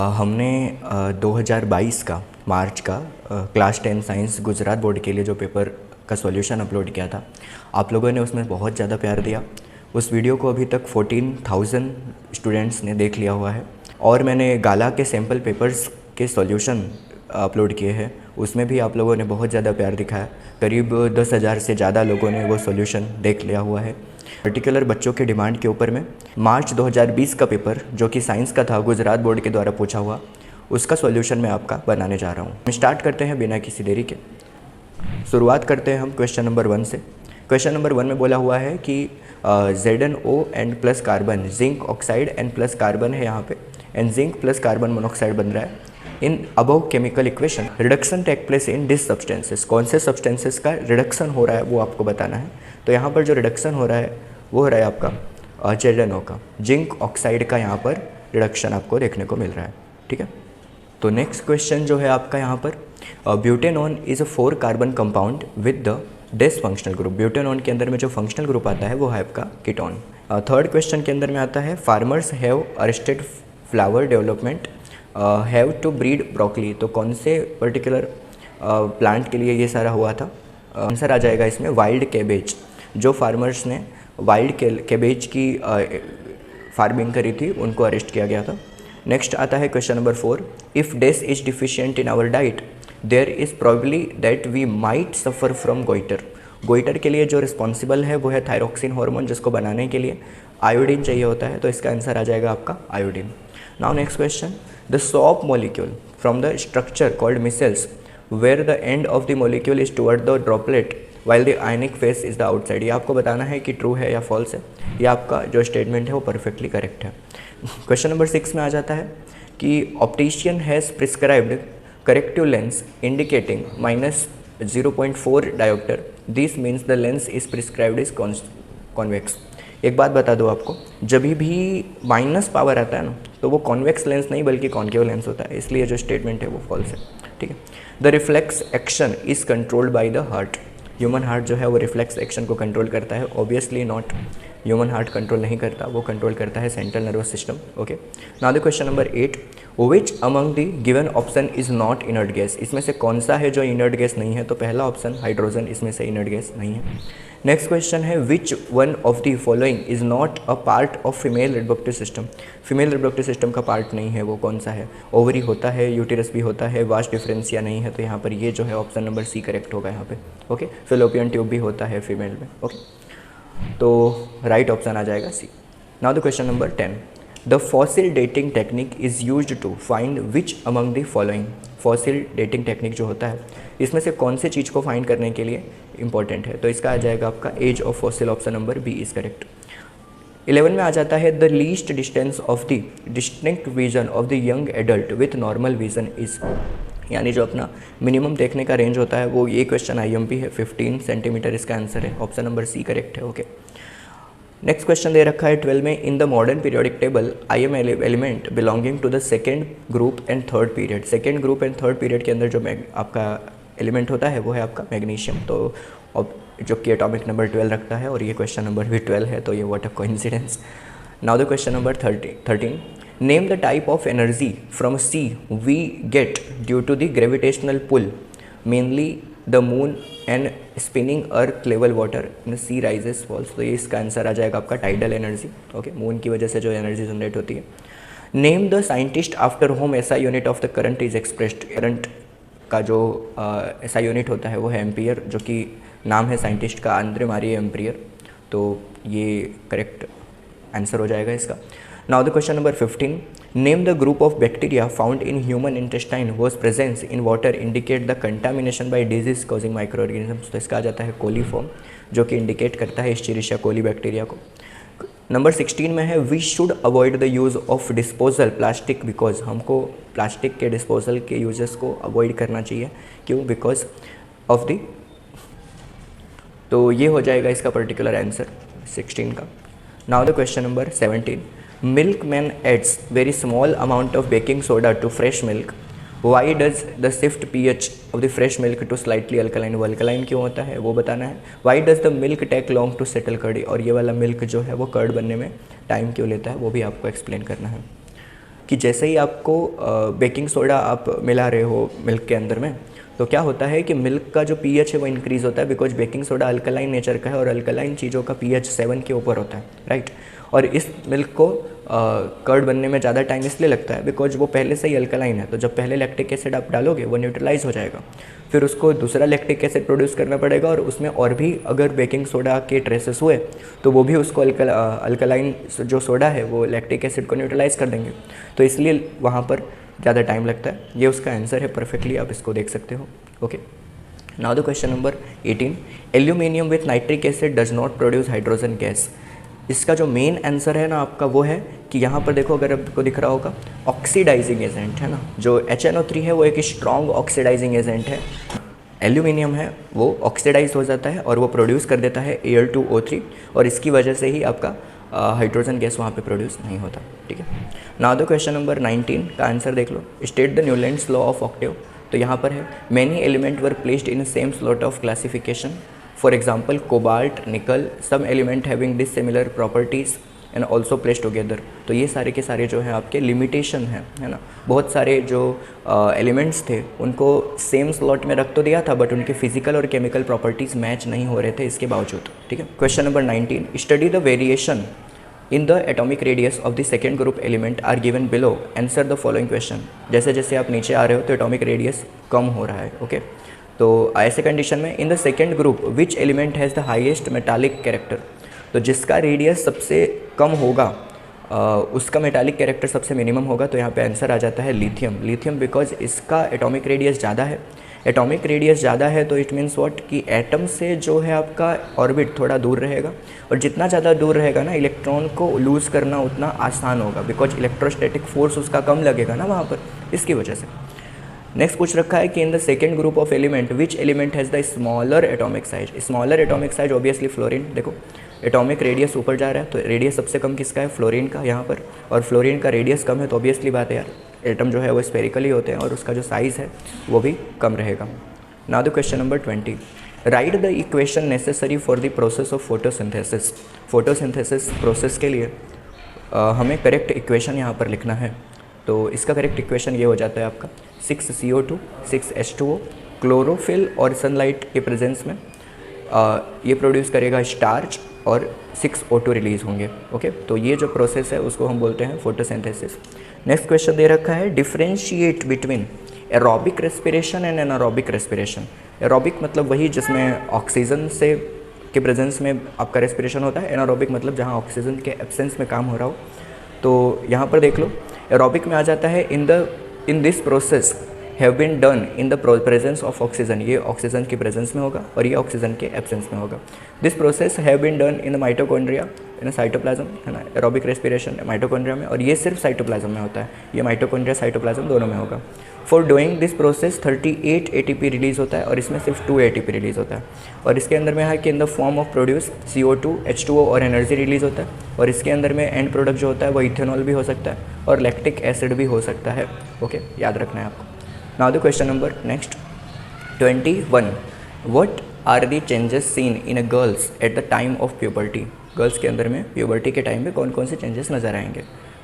हमने 2022 का मार्च का क्लास 10 साइंस गुजरात बोर्ड के लिए जो पेपर का सॉल्यूशन अपलोड किया था, आप लोगों ने उसमें बहुत ज़्यादा प्यार दिया। उस वीडियो को अभी तक 14,000 स्टूडेंट्स ने देख लिया हुआ है और मैंने गाला के सैम्पल पेपर्स के सॉल्यूशन अपलोड किए हैं, उसमें भी आप लोगों ने बहुत ज़्यादा प्यार दिखाया। करीब 10,000 से ज़्यादा लोगों ने वो सॉल्यूशन देख लिया हुआ है। पर्टिकुलर बच्चों के डिमांड के ऊपर में मार्च 2020 का पेपर जो कि साइंस का था, गुजरात बोर्ड के द्वारा पूछा हुआ, उसका सॉल्यूशन मैं आपका बनाने जा रहा हूँ। हम स्टार्ट करते हैं बिना किसी देरी के। शुरुआत करते हैं हम क्वेश्चन नंबर 1 से। क्वेश्चन नंबर 1 में बोला हुआ है कि ZnO and plus carbon, zinc oxide and plus carbon है यहाँ पे, and zinc plus carbon monoxide बन रहा है। In above chemical equation reduction take place in this substances, कौन से सब्सटेंसेस का रिडक्शन हो रहा है वो आपको बताना है। तो यहाँ पर जो रिडक्शन हो रहा है वो हो रहा है आपका ZnO का, जिंक ऑक्साइड का यहाँ पर रिडक्शन आपको देखने को मिल रहा है। ठीक है, तो नेक्स्ट क्वेश्चन जो है आपका यहाँ पर, butanone is a 4 carbon compound with the this functional group. Butanone के अंदर में जो फंक्शनल ग्रुप आता है वो है आपका कीटोन। थर्ड क्वेश्चन के अंदर में आता है farmers have arrested flower development have to breed broccoli. तो कौन से पर्टिकुलर प्लांट के लिए ये सारा हुआ था? आंसर आ जाएगा इसमें वाइल्ड कैबेज। जो फार्मर्स ने वाइल्ड कैबेज की फार्मिंग करी थी उनको अरेस्ट किया गया था। नेक्स्ट आता है question number 4, if this is deficient in our diet there is probably that we might suffer from goiter. Goiter के लिए जो रिस्पॉन्सिबल है वो है थायरोक्सिन हार्मोन, जिसको बनाने के लिए आयोडीन चाहिए होता है, तो इसका आंसर आ जाएगा आपका iodine. Now next question, the soap molecule from the structure called micelles where the end of the molecule is toward the droplet while the ionic face is the outside. ये आपको बताना है कि ट्रू है या फॉल्स है। ये आपका जो स्टेटमेंट है वो परफेक्टली करेक्ट है। क्वेश्चन नंबर 6 में आ जाता है कि optician has prescribed corrective lens indicating -0.4 dioptre, this means the lens is prescribed is convex. एक बात बता दो आपको, जब भी माइनस पावर आता है ना तो वो कॉन्वेक्स लेंस नहीं बल्कि कॉन्केव लेंस होता है, इसलिए जो स्टेटमेंट है वो फॉल्स है। ठीक है, the reflex action is controlled by the heart. Human heart जो है वो रिफ्लेक्स एक्शन को कंट्रोल करता है, obviously not, human heart control नहीं करता, वो कंट्रोल करता है central nervous system. Okay, now the question number 8, which among the given option is not inert gas. इसमें से कौन सा है जो इनर्ट गैस नहीं है? तो पहला ऑप्शन हाइड्रोजन इसमें से इनर्ट गैस नहीं है। नेक्स्ट क्वेश्चन है, which one of the following is not a part of female reproductive system. Female reproductive system का पार्ट नहीं है, वो कौन सा है? ओवरी होता है, यूटेरस भी होता है, वास्ट डिफरेंसिया नहीं है, तो यहाँ पर ये जो है ऑप्शन नंबर सी करेक्ट होगा यहाँ पे। ओके, फेलोपियन ट्यूब भी होता है फीमेल में। ओके, तो राइट ऑप्शन आ जाएगा C. Now the question number 10, the fossil dating technique is used to find which among the following. Fossil dating technique जो होता है इसमें से कौन से चीज़ को फाइंड करने के लिए इंपॉर्टेंट है? तो इसका आ जाएगा आपका age of fossil, option number B is correct. 11 में आ जाता है, the least distance of the distinct vision of the young adult with normal vision is. यानी जो अपना मिनिमम देखने का रेंज होता है वो, ये क्वेश्चन IMP है, 15 सेंटीमीटर इसका आंसर है, ऑप्शन नंबर सी करेक्ट है। ओके, नेक्स्ट क्वेश्चन दे रखा है 12 में, in the modern periodic table I am element belonging to the second group and third period. Second group and third period के अंदर जो आपका एलिमेंट होता है वो है आपका मैग्नीशियम, तो जो कि एटॉमिक नंबर 12 रखता है, और ये क्वेश्चन नंबर भी 12 है, तो ये what a coincidence. Now the question number 13, name the type of energy from sea we get due to the gravitational pull mainly the moon and spinning earth level water in sea rises falls. तो ये इसका answer आ जाएगा आपका tidal energy. Okay, moon की वजह से जो एनर्जी जनरेट होती है। Name the scientist after home SI unit of the current is expressed. Current का जो SI यूनिट होता है वो है एम्पियर, जो कि नाम है साइंटिस्ट का, आंद्रे मारिये एम्पियर, तो ये करेक्ट आंसर हो जाएगा इसका। Now the question number 15, name the group of bacteria found in human intestine was presence in water indicate the contamination by disease causing microorganisms. तो इसका आ जाता है कोलीफॉर्म, जो कि इंडिकेट करता है एस्चेरिशिया कोली बैक्टीरिया को। नंबर 16 में है, we should avoid the use of disposal plastic because. हमको प्लास्टिक के डिस्पोजल के यूजेस को अवॉइड करना चाहिए, क्यों? बिकॉज ऑफ द, तो ये हो जाएगा इसका पर्टिकुलर आंसर 16 का। Now the question number 17, milkman adds very small amount of baking soda to fresh milk, why does the shift pH of the fresh milk to slightly alkaline. वो alkaline क्यों होता है वो बताना है। Why does the milk take long to settle curd, और ये वाला मिल्क जो है वो कर्ड बनने में टाइम क्यों लेता है वो भी आपको एक्सप्लेन करना है। कि जैसे ही आपको बेकिंग सोडा आप मिला रहे हो मिल्क के अंदर में, तो क्या होता है कि मिल्क का जो पीएच है वो इंक्रीज़ होता है, because baking soda alkaline nature का है और अल्कलाइन चीज़ों का पीएच 7 के ऊपर होता है, राइट। और इस मिल्क को कर्ड बनने में ज़्यादा टाइम इसलिए लगता है बिकॉज वो पहले से ही अल्कलाइन है। तो जब पहले लैक्टिक एसिड आप डालोगे वो न्यूट्रलाइज हो जाएगा, फिर उसको दूसरा लैक्टिक एसिड प्रोड्यूस करना पड़ेगा, और उसमें और भी अगर बेकिंग सोडा के ट्रेसेस हुए तो वो भी उसको अल्कलाइन जो सोडा है वो लैक्टिक एसिड को न्यूट्रलाइज कर देंगे, तो इसलिए वहाँ पर ज़्यादा टाइम लगता है। ये उसका आंसर है परफेक्टली, आप इसको देख सकते हो। Okay, now the question number 18, aluminium with nitric acid does not produce hydrogen gas. इसका जो मेन आंसर है ना आपका वो है कि यहाँ पर देखो, अगर आपको दिख रहा होगा ऑक्सीडाइजिंग एजेंट है ना, जो HNO3 है वो एक स्ट्रॉन्ग ऑक्सीडाइजिंग एजेंट है। एल्यूमिनियम है वो ऑक्सीडाइज हो जाता है और वो प्रोड्यूस कर देता है Al2O3, और इसकी वजह से ही आपका हाइड्रोजन गैस वहाँ पे प्रोड्यूस नहीं होता, ठीक है। नाउ द क्वेश्चन नंबर 19 का आंसर देख लो, state the Newlands law of octave. तो यहाँ पर है many element were placed in same slot of classification, for example cobalt, nickel, some element having dissimilar properties and also place together. तो ये सारे के सारे जो हैं आपके लिमिटेशन है ना, बहुत सारे जो एलिमेंट्स थे उनको सेम स्लॉट में रख तो दिया था, बट उनके फिजिकल और केमिकल प्रॉपर्टीज़ मैच नहीं हो रहे थे इसके बावजूद, ठीक है। Question number 19, study the variation in the atomic radius of the second group element are given below, answer the following question. जैसे जैसे आप नीचे आ रहे हो तो एटॉमिक रेडियस कम हो रहा है, ओके। तो ऐसे कंडीशन में in the second group which element has the highest metallic character, तो जिसका रेडियस सबसे कम होगा उसका मेटालिक कैरेक्टर सबसे मिनिमम होगा। तो यहाँ पे आंसर आ जाता है लिथियम। लिथियम बिकॉज इसका एटॉमिक रेडियस ज़्यादा है, एटॉमिक रेडियस ज़्यादा है तो इट मीन्स व्हाट कि एटम से जो है आपका ऑर्बिट थोड़ा दूर रहेगा, और जितना ज़्यादा दूर रहेगा ना इलेक्ट्रॉन को लूज़ करना उतना आसान होगा, बिकॉज इलेक्ट्रोस्टैटिक फोर्स उसका कम लगेगा ना वहाँ पर, इसकी वजह से। नेक्स्ट पूछ रखा है कि in the second group of element which element has the smaller atomic size. Smaller atomic size obviously fluorine. देखो एटॉमिक रेडियस ऊपर जा रहा है तो रेडियस सबसे कम किसका है, फ्लोरीन का यहाँ पर, और फ्लोरीन का रेडियस कम है तो ऑब्वियसली बात है यार, एटम जो है वो स्फेरिकली होते हैं और उसका जो साइज़ है वो भी कम रहेगा। Now the question number 20, right the equation necessary for the process of photosynthesis. Photosynthesis process के लिए हमें करेक्ट इक्वेशन यहाँ पर लिखना है। तो इसका करेक्ट इक्वेशन ये हो जाता है आपका 6CO2 6H2O, क्लोरोफिल और सनलाइट के प्रेजेंस में ये प्रोड्यूस करेगा स्टार्च और 6O2 रिलीज़ होंगे, ओके। तो ये जो प्रोसेस है उसको हम बोलते हैं फोटोसिंथेसिस। नेक्स्ट क्वेश्चन दे रखा है, differentiate between aerobic respiration and anaerobic respiration. Aerobic मतलब वही जिसमें ऑक्सीजन से के प्रेजेंस में आपका रेस्पिरेशन होता है, एनारोबिक मतलब जहाँ ऑक्सीजन के एब्सेंस में काम हो रहा हो। तो यहाँ पर देख लो एरोबिक में आ जाता है in this process have been done in the presence of oxygen, ये ऑक्सीजन की प्रेजेंस में होगा और ये ऑक्सीजन के एब्सेंस में होगा। This process have been done in the mitochondria in cytoplasm, है ना। एरोबिक रेस्पिरेशन माइटोकॉन्ड्रिया में, और ये सिर्फ साइटोप्लाज्म में होता है, ये माइटोकॉन्ड्रिया साइटोप्लाज्म दोनों में होगा। For doing this process 38 ATP release होता है और इसमें सिर्फ 2 ATP रिलीज़ होता है, और इसके अंदर में है कि in the form of produce CO2 H2O और एनर्जी रिलीज़ होता है, और इसके अंदर में एंड प्रोडक्ट जो होता है वो इथेनॉल भी हो सकता है और लैक्टिक एसिड भी हो सकता है, ओके, याद रखना है आपको। Now the question number next 21, what are the changes seen in a girls at the time of puberty. Girls के अंदर में प्यूबर्टी के टाइम में कौन कौन से चेंजेस नज़र आएंगे।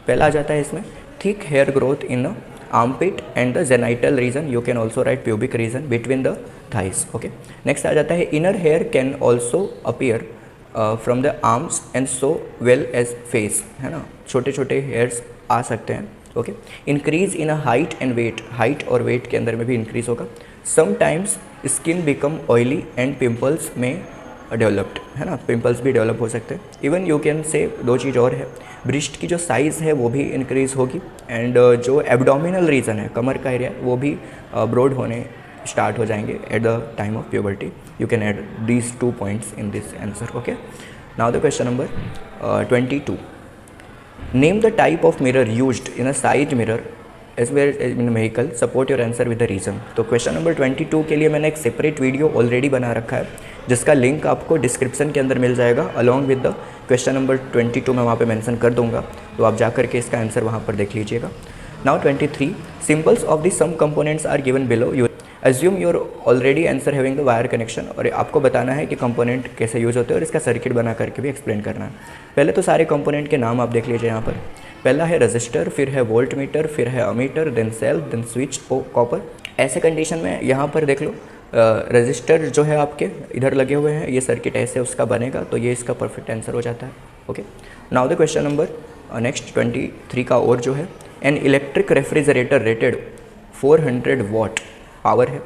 पहला आ जाता है इसमें thick hair growth in armpit and the genital region, you can also write pubic region between the thighs, okay. Next आ जाता है inner hair can also appear from the arms and so well as face, है ना, छोटे छोटे hairs आ सकते हैं, okay. Increase in a height and weight, height और वेट के अंदर में भी इंक्रीज होगा। Sometimes skin become oily and pimples में डेवलप्ड, है ना, पिंपल्स भी डेवलप हो सकते हैं। इवन यू कैन से दो चीज़ और है, ब्रिस्ट की जो साइज़ है वो भी इंक्रीज़ होगी, एंड जो एब्डोमिनल रीजन है कमर का एरिया वो भी ब्रॉड होने स्टार्ट हो जाएंगे at the time of puberty. You can add these 2 points in this answer, okay. Now the question number 22, name the type of mirror used in a side mirror as well as in vehicle, support your answer with the reason. तो question number 22 के लिए मैंने एक separate video already बना रखा है जिसका link आपको डिस्क्रिप्शन के अंदर मिल जाएगा, along with the question number 22 मैं वहाँ पे मेंशन कर दूंगा, तो आप जा करके इसका आंसर वहाँ पर देख लीजिएगा। Now 23, symbols of the some components are given below, you assume your already answer having the wire connection, और आपको बताना है कि कंपोनेंट कैसे यूज़ होते हैं और इसका सर्किट बना करके भी एक्सप्लेन करना है। पहले तो सारे कंपोनेंट के नाम आप देख लीजिए यहाँ पर। पहला है रजिस्टर, फिर है वोल्ट मीटर, फिर है ammeter, then cell, then switch copper. ऐसे कंडीशन में यहाँ पर देख लो रजिस्टर जो है आपके इधर लगे हुए हैं, ये सर्किट ऐसे उसका बनेगा, तो ये इसका परफेक्ट आंसर हो जाता है। Okay, now the question number next 23 का और जो है, an electric refrigerator rated 400 watt power है,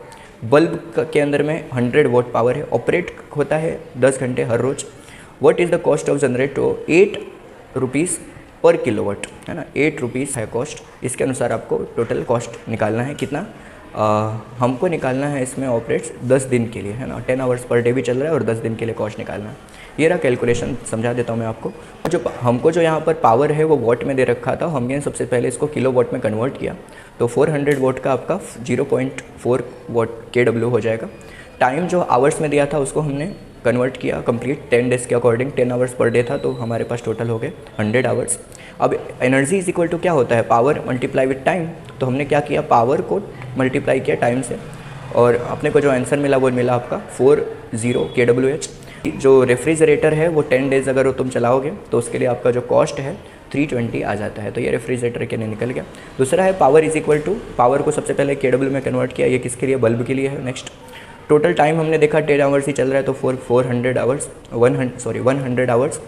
बल्ब के अंदर में 100 वाट पावर है, ऑपरेट होता है 10 घंटे हर रोज। What is the cost of generator? 8 rupees per kilowatt, है ना, 8 रुपीज़ है कॉस्ट। इसके अनुसार आपको टोटल कॉस्ट निकालना है कितना, हमको निकालना है इसमें ऑपरेट्स 10 दिन के लिए, है ना, 10 आवर्स पर डे भी चल रहा है और 10 दिन के लिए कॉस्ट निकालना है। ये रहा कैलकुलेशन, समझा देता हूँ मैं आपको। जो यहाँ पर पावर है वो वॉट में दे रखा था, हमने सबसे पहले इसको किलो वॉट में कन्वर्ट किया, तो 400 वॉट का आपका 0.4 वॉट KW हो जाएगा। टाइम जो आवर्स में दिया था उसको हमने कन्वर्ट किया कंप्लीट 10 डेज़ के अकॉर्डिंग, 10 आवर्स पर डे था, तो हमारे पास टोटल हो गए 100 आवर्स। अब एनर्जी इज इक्वल टू क्या होता है, पावर मल्टीप्लाई विथ टाइम, तो हमने क्या किया, पावर को मल्टीप्लाई किया टाइम से, और अपने को जो आंसर मिला वो मिला आपका 40 kWh। जो रेफ्रिजरेटर है वो 10 डेज़ अगर तुम चलाओगे तो उसके लिए आपका जो कॉस्ट है 320 आ जाता है, तो ये रेफ्रिजरेटर के लिए निकल गया। दूसरा है power is equal to, power को सबसे पहले KW में कन्वर्ट किया, ये किसके लिए, बल्ब के लिए है। नेक्स्ट टोटल टाइम हमने देखा 10 आवर्स ही चल रहा है, तो 100 hours.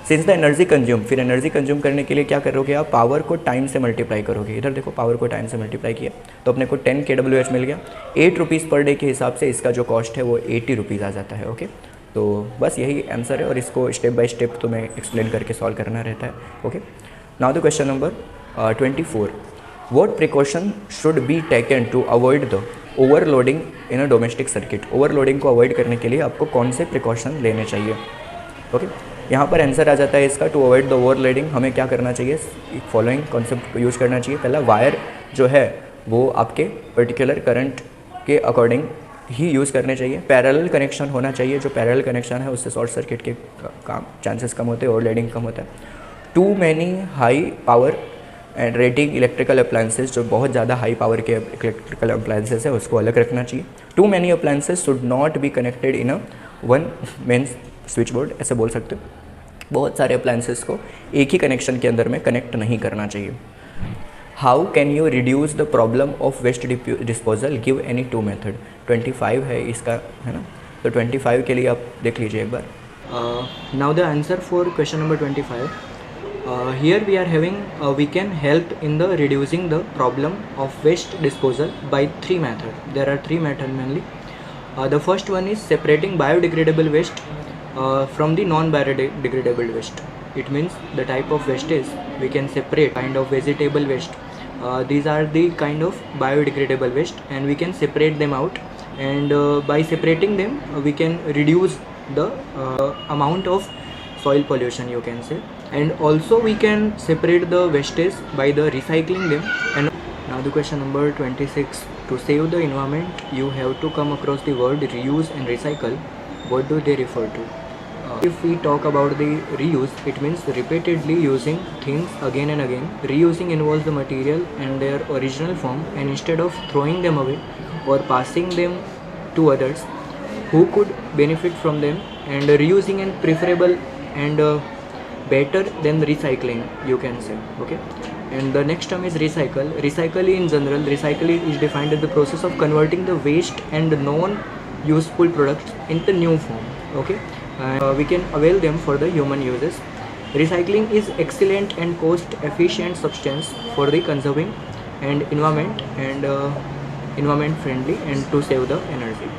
Since the energy consume, फिर एनर्जी कंज्यूम करने के लिए क्या करोगे आप, पावर को टाइम से मल्टीप्लाई करोगे। इधर देखो पावर को टाइम से मल्टीप्लाई किया तो अपने को 10 kWh मिल गया। 8 रुपीज़ पर डे के हिसाब से इसका जो कॉस्ट है वो 80 रुपीज़ आ जाता है। ओके, तो बस यही आंसर है और इसको स्टेप बाय स्टेप तुम्हें एक्सप्लेन करके सॉल्व करना रहता है। Okay, now the question number 24, what precaution should be taken to avoid the overloading in a domestic circuit? Overloading को अवॉइड करने के लिए आपको कौन से प्रिकॉशन लेने चाहिए? ओके, यहाँ पर आंसर आ जाता है इसका, टू अवॉइड द ओवरलोडिंग हमें क्या करना चाहिए, फॉलोइंग कॉन्सेप्ट को यूज़ करना चाहिए। पहला, वायर जो है वो आपके पर्टिकुलर करंट के अकॉर्डिंग ही यूज़ करने चाहिए। पैरेलल कनेक्शन होना चाहिए, जो पैरेलल कनेक्शन है उससे शॉर्ट सर्किट के काम चांसेस कम होते हैं, ओवरलोडिंग कम होता है। Too many high power and rating electrical appliances, जो बहुत ज़्यादा हाई पावर के इलेक्ट्रिकल अप्लायंसेस है उसको अलग रखना चाहिए। Too many appliances should not be connected in a one main switchboard, ऐसे बोल सकते हो। बहुत सारे अप्लायंसेस को एक ही कनेक्शन के अंदर में कनेक्ट नहीं करना चाहिए। How can you reduce the problem of waste disposal, give any 2 method. 25 है इसका, है ना, तो 25 के लिए आप देख लीजिए एक बार। Now the answer for question number 25, here we are having we can help in the reducing the problem of waste disposal by 3 methods. There are 3 methods mainly. The first one is separating biodegradable waste from the non-biodegradable waste. It means the type of wastage we can separate, kind of vegetable waste. These are the kind of biodegradable waste and we can separate them out, and by separating them we can reduce the amount of soil pollution, you can say, and also we can separate the wastage by the recycling them. And now the question number 26, to save the environment you have to come across the word reuse and recycle. What do they refer to? If we talk about the reuse, it means repeatedly using things again and again. Reusing involves the material and their original form, and instead of throwing them away or passing them to others who could benefit from them, and reusing is preferable and better than recycling, you can say. Okay, and the next term is recycle. Recycle in general, recycle is defined as the process of converting the waste and non-useful products into new form. Okay, we can avail them for the human uses. Recycling is excellent and cost efficient substance for the conserving and environment friendly and to save the energy.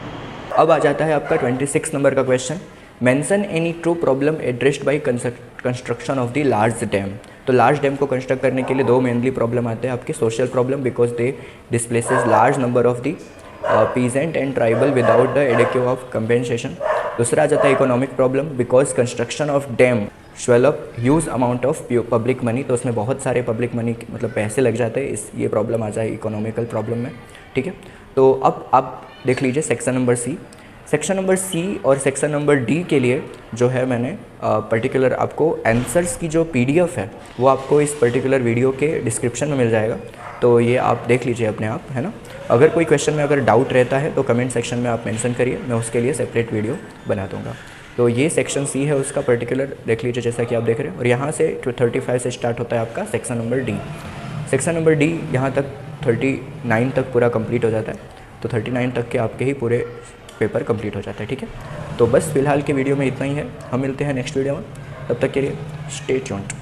अब आ जाता है आपका 26 number का question, mention any true problem addressed by construction of the large dam. तो large dam को construct करने के लिए 2 मेनली प्रॉब्लम आते हैं आपके, social problem because they displaces large number of the peasant and tribal without the adequate of compensation. दूसरा आ जाता है economic problem because construction of dam swell up huge amount of public money, तो उसमें बहुत सारे पब्लिक मनी मतलब पैसे लग जाते हैं, इस ये प्रॉब्लम आ जाए इकोनॉमिकल प्रॉब्लम में। ठीक है, तो अब आप देख लीजिए section number C. Section number C और सेक्शन नंबर डी के लिए जो है मैंने पर्टिकुलर आपको आंसर्स की जो PDF है वो आपको इस पर्टिकुलर वीडियो के डिस्क्रिप्शन में मिल जाएगा, तो ये आप देख लीजिए अपने आप, है ना। अगर कोई क्वेश्चन में अगर डाउट रहता है तो कमेंट सेक्शन में आप मेंशन करिए, मैं उसके लिए सेपरेट वीडियो बना दूँगा। तो ये सेक्शन सी है उसका पर्टिकुलर, देख लीजिए जैसा कि आप देख रहे हैं। और यहाँ से 35 से स्टार्ट होता है आपका section number D. Section number D यहाँ तक 39 तक पूरा कंप्लीट हो जाता है। तो 39 तक के आपके ही पूरे पेपर कंप्लीट हो जाता है, ठीक है। तो बस फिलहाल के वीडियो में इतना ही है, हम मिलते हैं नेक्स्ट वीडियो में, तब तक के लिए स्टे ट्यून्ड।